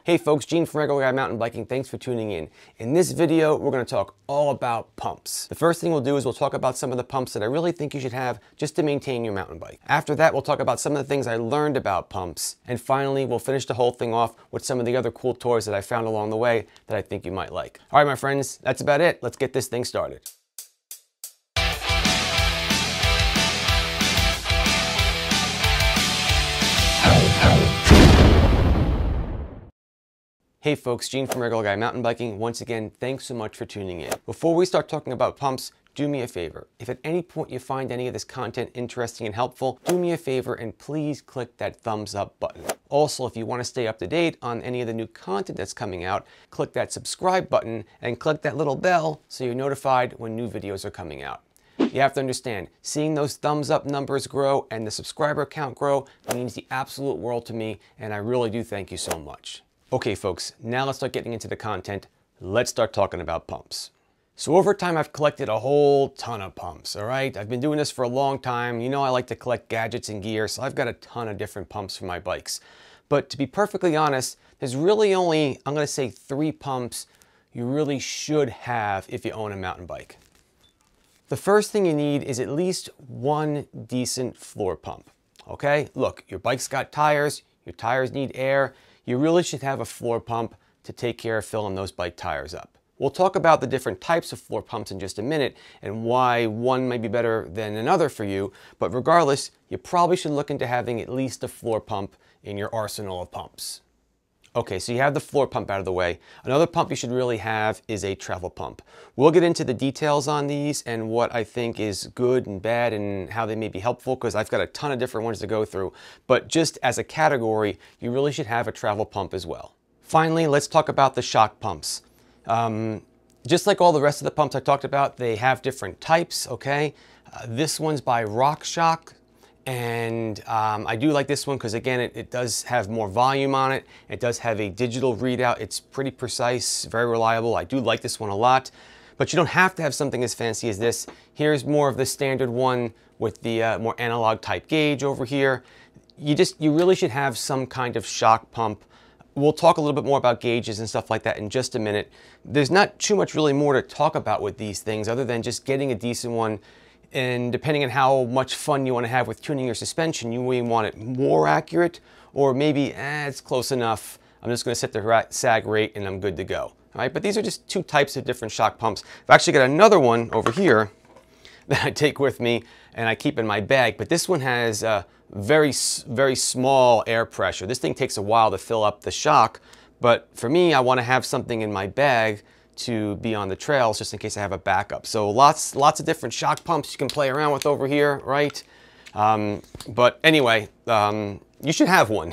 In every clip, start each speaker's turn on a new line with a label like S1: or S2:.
S1: Hey folks, Gene from Regular Guy Mountain Biking. Thanks for tuning in. In this video, we're going to talk all about pumps. The first thing we'll do is we'll talk about some of the pumps that I really think you should have just to maintain your mountain bike. After that, we'll talk about some of the things I learned about pumps. And finally, we'll finish the whole thing off with some of the other cool toys that I found along the way that I think you might like. All right, my friends, that's about it. Let's get this thing started. Hey folks, Gene from Regular Guy Mountain Biking. Once again, thanks so much for tuning in. Before we start talking about pumps, do me a favor. If at any point you find any of this content interesting and helpful, do me a favor and please click that thumbs up button. Also, if you want to stay up to date on any of the new content that's coming out, click that subscribe button and click that little bell so you're notified when new videos are coming out. You have to understand, seeing those thumbs up numbers grow and the subscriber count grow means the absolute world to me, and I really do thank you so much. Okay folks, now let's start getting into the content. Let's start talking about pumps. So over time I've collected a whole ton of pumps, all right? I've been doing this for a long time. You know I like to collect gadgets and gear, so I've got a ton of different pumps for my bikes. But to be perfectly honest, there's really only, I'm gonna say 3 pumps you really should have if you own a mountain bike. The first thing you need is at least one decent floor pump, okay? Look, your bike's got tires, your tires need air. You really should have a floor pump to take care of filling those bike tires up. We'll talk about the different types of floor pumps in just a minute and why one may be better than another for you, but regardless, you probably should look into having at least a floor pump in your arsenal of pumps. Okay, so you have the floor pump out of the way. Another pump you should really have is a travel pump. We'll get into the details on these and what I think is good and bad and how they may be helpful, because I've got a ton of different ones to go through. But just as a category, you really should have a travel pump as well. Finally, let's talk about the shock pumps. Just like all the rest of the pumps I talked about, they have different types, okay? This one's by RockShox. And I do like this one because, again, it does have more volume on it. It does have a digital readout. It's pretty precise, very reliable. I do like this one a lot, but you don't have to have something as fancy as this. Here's more of the standard one with the more analog type gauge over here. You really should have some kind of shock pump. We'll talk a little bit more about gauges and stuff like that in just a minute. There's not too much really more to talk about with these things other than just getting a decent one. And depending on how much fun you want to have with tuning your suspension, you may want it more accurate, or maybe, it's close enough. I'm just going to set the sag rate and I'm good to go. All right, but these are just 2 types of different shock pumps. I've actually got another one over here that I take with me and I keep in my bag, but this one has very small air pressure. This thing takes a while to fill up the shock, but for me, I want to have something in my bag to be on the trails just in case I have a backup. So lots of different shock pumps you can play around with over here, right? But anyway, you should have one.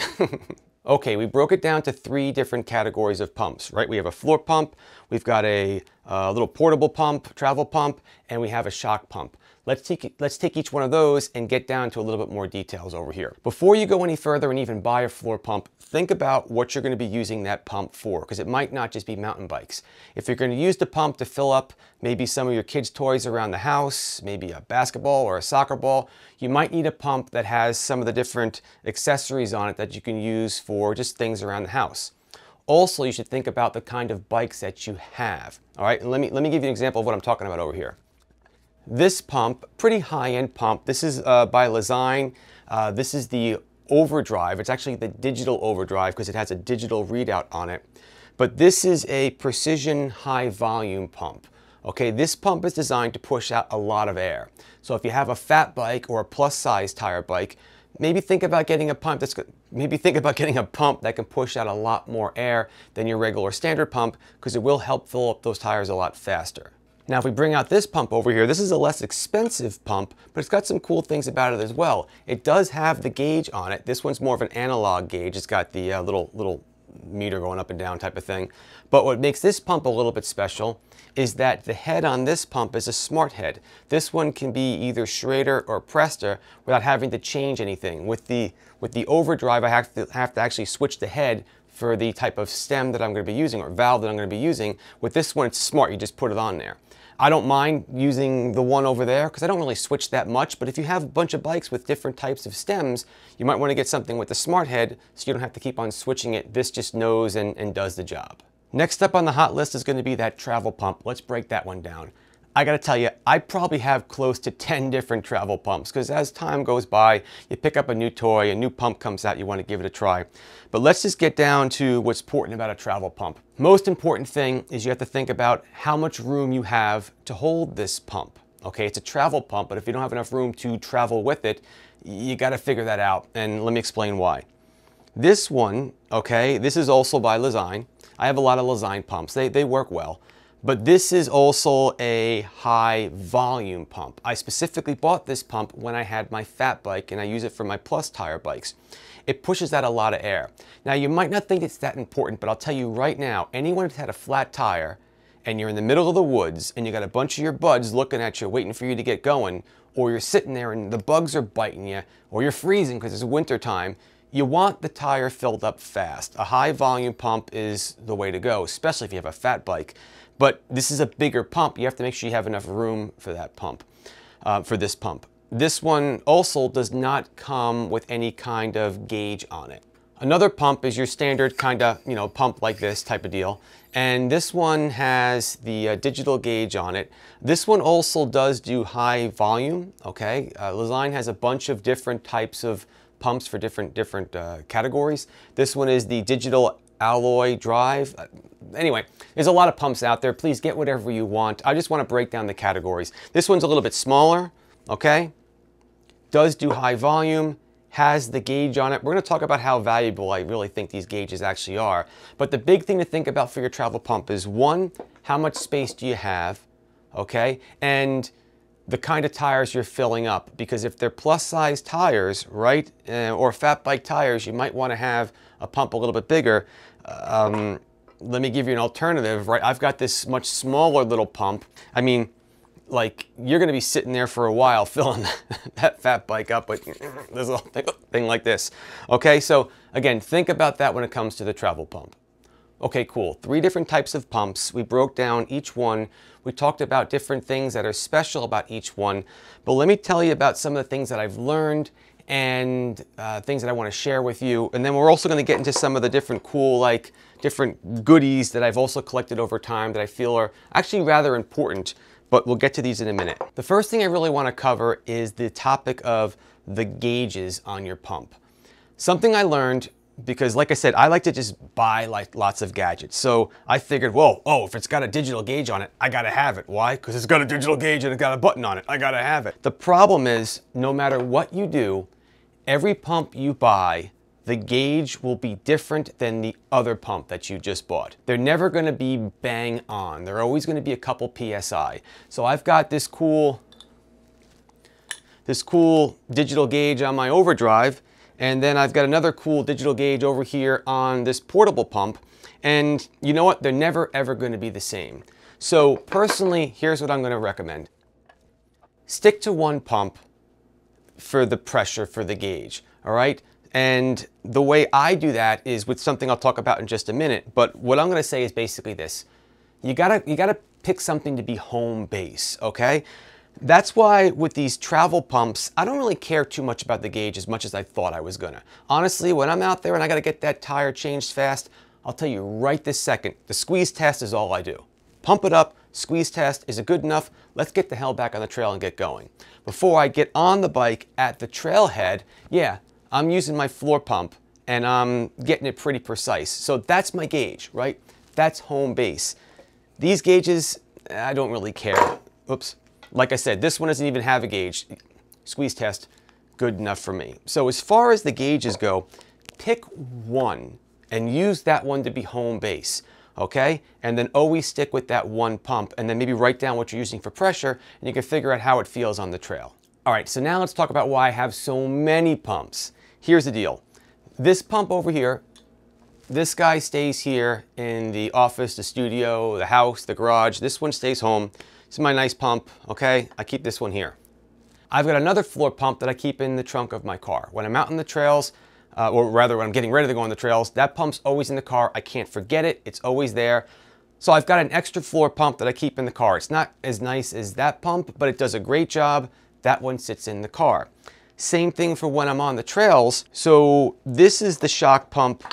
S1: Okay, we broke it down to 3 different categories of pumps, right? We have a floor pump, we've got a little portable pump, travel pump, and we have a shock pump. Let's take each one of those and get down to a little bit more details over here. Before you go any further and even buy a floor pump, think about what you're going to be using that pump for, because it might not just be mountain bikes. If you're going to use the pump to fill up maybe some of your kids' toys around the house, maybe a basketball or a soccer ball, you might need a pump that has some of the different accessories on it that you can use for just things around the house. Also, you should think about the kind of bikes that you have. All right, and let me give you an example of what I'm talking about over here. This pump, pretty high-end pump. This is by Lezyne. This is the overdrive. It's actually the digital overdrive because it has a digital readout on it. But this is a precision high volume pump. Okay, this pump is designed to push out a lot of air. So if you have a fat bike or a plus size tire bike, maybe think about getting a pump that can push out a lot more air than your regular standard pump, because it will help fill up those tires a lot faster. Now, if we bring out this pump over here, this is a less expensive pump, but it's got some cool things about it as well. It does have the gauge on it. This one's more of an analog gauge. It's got the little meter going up and down type of thing. But what makes this pump a little bit special is that the head on this pump is a smart head. This one can be either schrader or presta without having to change anything. With the overdrive, I have to actually switch the head for the type of stem that I'm going to be using or valve that I'm going to be using. With this one, it's smart. You just put it on there. I don't mind using the one over there because I don't really switch that much, but if you have a bunch of bikes with different types of stems, you might want to get something with the smart head so you don't have to keep on switching it. This just knows and does the job. Next up on the hot list is going to be that travel pump. Let's break that one down. I gotta tell you, I probably have close to 10 different travel pumps because as time goes by, you pick up a new toy, a new pump comes out, you want to give it a try. But let's just get down to what's important about a travel pump. Most important thing is you have to think about how much room you have to hold this pump. Okay, it's a travel pump, but if you don't have enough room to travel with it, you gotta figure that out, and let me explain why. This one, okay, this is also by Lezyne. I have a lot of Lezyne pumps, they work well. But this is also a high volume pump. I specifically bought this pump when I had my fat bike and I use it for my plus tire bikes. It pushes out a lot of air. Now you might not think it's that important, but I'll tell you right now, anyone who's had a flat tire and you're in the middle of the woods and you got a bunch of your buds looking at you waiting for you to get going, or you're sitting there and the bugs are biting you, or you're freezing because it's winter time, you want the tire filled up fast. A high volume pump is the way to go, especially if you have a fat bike. But this is a bigger pump. You have to make sure you have enough room for that pump, for this pump. This one also does not come with any kind of gauge on it. Another pump is your standard kind of, pump like this type of deal. And this one has the digital gauge on it. This one also does do high volume, okay? Lezyne has a bunch of different types of pumps for different categories. This one is the digital alloy drive. Anyway, there's a lot of pumps out there. Please get whatever you want. I just want to break down the categories. This one's a little bit smaller, okay? Does do high volume, has the gauge on it. We're going to talk about how valuable I really think these gauges actually are. But the big thing to think about for your travel pump is one, how much space do you have, okay? And the kind of tires you're filling up, because if they're plus size tires, right, or fat bike tires, you might want to have a pump a little bit bigger. Let me give you an alternative, right? I've got this much smaller little pump. I mean, like, you're gonna be sitting there for a while filling that fat bike up with this little thing like this. Okay, so again, think about that when it comes to the travel pump. Okay, cool. 3 different types of pumps. We broke down each one. We talked about different things that are special about each one. But let me tell you about some of the things that I've learned and things that I want to share with you. And then we're also going to get into some of the different cool, like, different goodies that I've also collected over time that I feel are actually rather important. But we'll get to these in a minute. The first thing I really want to cover is the topic of the gauges on your pump. Something I learned, because like I said, I like to just buy like lots of gadgets. So I figured, whoa, if it's got a digital gauge on it, I gotta have it. Why? Because it's got a digital gauge and it's got a button on it. I gotta have it. The problem is, no matter what you do, every pump you buy, the gauge will be different than the other pump that you just bought. They're never gonna be bang on. They're always gonna be a couple PSI. So I've got this cool digital gauge on my overdrive, and then I've got another cool digital gauge over here on this portable pump. And you know what? They're never ever gonna be the same. So personally, here's what I'm gonna recommend. Stick to one pump for the pressure for the gauge, all right? And the way I do that is with something I'll talk about in just a minute, but what I'm gonna say is basically this. You gotta pick something to be home base, okay? That's why with these travel pumps, I don't really care too much about the gauge as much as I thought I was gonna. Honestly, when I'm out there and I gotta get that tire changed fast, I'll tell you right this second, the squeeze test is all I do. Pump it up, squeeze test, is it good enough? Let's get the hell back on the trail and get going. Before I get on the bike at the trailhead, yeah, I'm using my floor pump and I'm getting it pretty precise. So that's my gauge, right? That's home base. These gauges, I don't really care. Oops. Like I said, this one doesn't even have a gauge. Squeeze test, good enough for me. So as far as the gauges go, pick one and use that one to be home base, okay? And then always stick with that one pump and then maybe write down what you're using for pressure and you can figure out how it feels on the trail. All right, so now let's talk about why I have so many pumps. Here's the deal. This pump over here, this guy stays here in the office, the studio, the house, the garage. This one stays home. This is my nice pump, okay? I keep this one here. I've got another floor pump that I keep in the trunk of my car. When I'm out on the trails, or rather when I'm getting ready to go on the trails, that pump's always in the car. I can't forget it. It's always there. So I've got an extra floor pump that I keep in the car. It's not as nice as that pump, but it does a great job. That one sits in the car. Same thing for when I'm on the trails. So this is the shock pump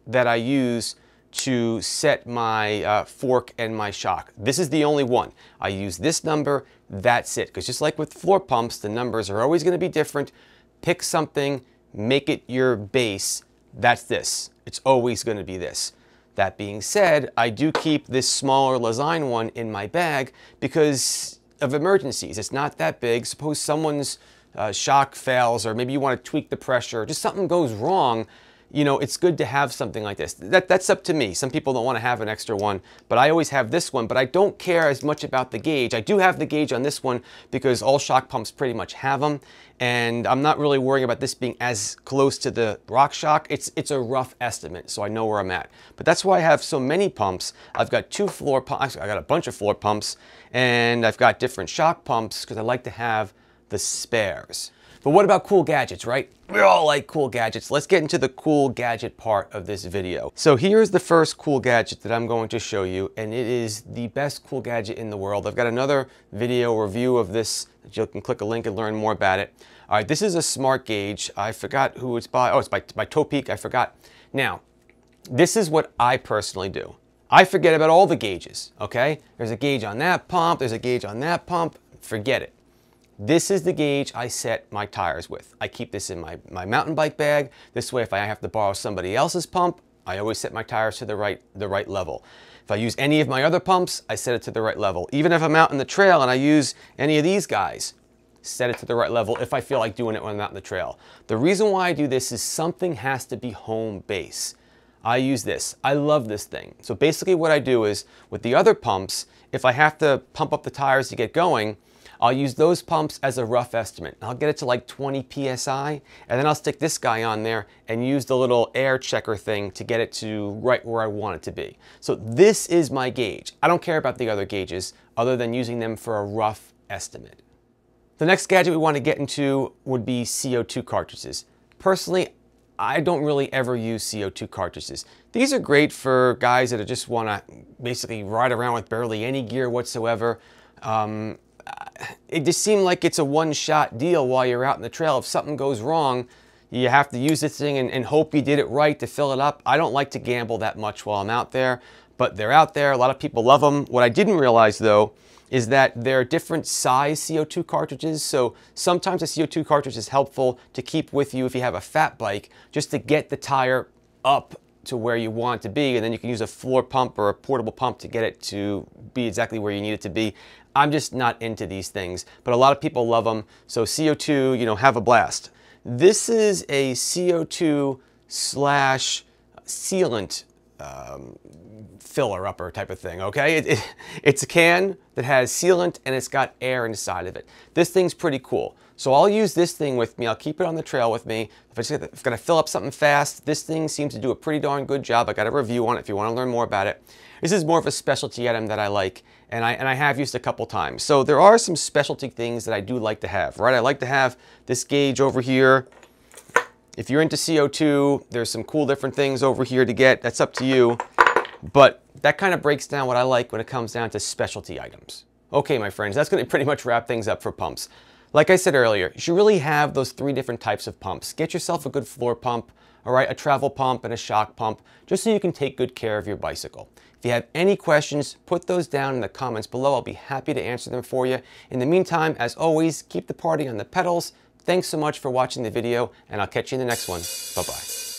S1: that I use to set my fork and my shock. This is the only one. I use this number, that's it. Because just like with floor pumps, the numbers are always going to be different. Pick something, make it your base. That's this. It's always going to be this. That being said, I do keep this smaller Lezyne one in my bag because of emergencies. It's not that big. Suppose someone's shock fails, or maybe you want to tweak the pressure, just something goes wrong. You know, it's good to have something like this. That's up to me. Some people don't want to have an extra one, but I always have this one, but I don't care as much about the gauge. I do have the gauge on this one because all shock pumps pretty much have them, and I'm not really worrying about this being as close to the RockShox. It's a rough estimate, so I know where I'm at. But that's why I have so many pumps. I've got two floor pumps, I got a bunch of floor pumps, and I've got different shock pumps because I like to have the spares. But what about cool gadgets, right? We all like cool gadgets. Let's get into the cool gadget part of this video. So here's the first cool gadget that I'm going to show you, and it is the best cool gadget in the world. I've got another video review of this that you can click a link and learn more about it. All right, this is a smart gauge. I forgot who it's by. Oh, it's by Topeak. I forgot. Now, this is what I personally do. I forget about all the gauges, okay? There's a gauge on that pump. There's a gauge on that pump. Forget it. This is the gauge I set my tires with. I keep this in my mountain bike bag. This way, if I have to borrow somebody else's pump, I always set my tires to the right level. If I use any of my other pumps, I set it to the right level. Even if I'm out in the trail and I use any of these guys, set it to the right level if I feel like doing it when I'm out in the trail. The reason why I do this is something has to be home base. I use this. I love this thing. So basically what I do is, with the other pumps, if I have to pump up the tires to get going, I'll use those pumps as a rough estimate. I'll get it to like 20 PSI, and then I'll stick this guy on there and use the little air checker thing to get it to right where I want it to be. So this is my gauge. I don't care about the other gauges other than using them for a rough estimate. The next gadget we want to get into would be CO2 cartridges. Personally, I don't really ever use CO2 cartridges. These are great for guys that just want to basically ride around with barely any gear whatsoever. It just seemed like it's a one-shot deal while you're out in the trail. If something goes wrong, you have to use this thing and hope you did it right to fill it up. I don't like to gamble that much while I'm out there, but they're out there. A lot of people love them. What I didn't realize, though, is that there are different size CO2 cartridges. So sometimes a CO2 cartridge is helpful to keep with you if you have a fat bike, just to get the tire up to where you want it to be, and then you can use a floor pump or a portable pump to get it to be exactly where you need it to be. I'm just not into these things, but a lot of people love them. So CO2, you know, have a blast. This is a CO2 slash sealant filler upper type of thing, okay? It's a can that has sealant and it's got air inside of it. This thing's pretty cool. So I'll use this thing with me. I'll keep it on the trail with me. If I'm gonna fill up something fast, this thing seems to do a pretty darn good job. I got a review on it if you want to learn more about it. This is more of a specialty item that I like, and I have used a couple times. So there are some specialty things that I do like to have, right? I like to have this gauge over here. If you're into CO2, there's some cool different things over here to get. That's up to you. But that kind of breaks down what I like when it comes down to specialty items. Okay, my friends, that's going to pretty much wrap things up for pumps. Like I said earlier, you should really have those 3 different types of pumps. Get yourself a good floor pump, all right, a travel pump and a shock pump, just so you can take good care of your bicycle. If you have any questions, put those down in the comments below. I'll be happy to answer them for you. In the meantime, as always, keep the party on the pedals. Thanks so much for watching the video, and I'll catch you in the next one. Bye-bye.